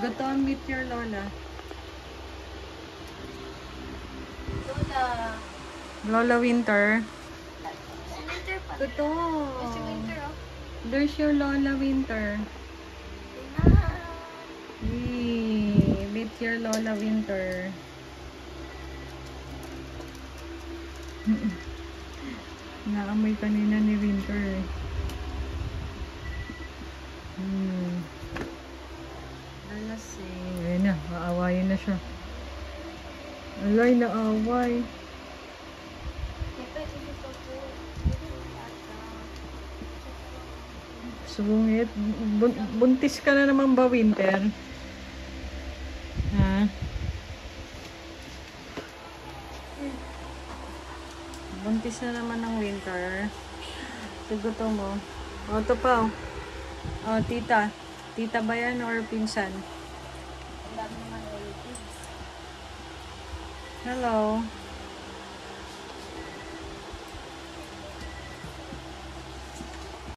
Gutom, meet your Lola. Lola. Lola Winter. Si Winter pa. Gutom. Si Winter, oh. There's your Lola Winter. Yay! Meet your Lola Winter. Naamoy kanina ni Winter. Alasing. Ayun na, aawayin na siya. Alay, naaway. Sungit. Buntis ka na naman ba, Winter? Ha? Buntis na naman ng Winter. Siguto mo. O, ito pa, oh. O, tita. Tita ba yan or pinsan? Ang dami naman relatives. Hello.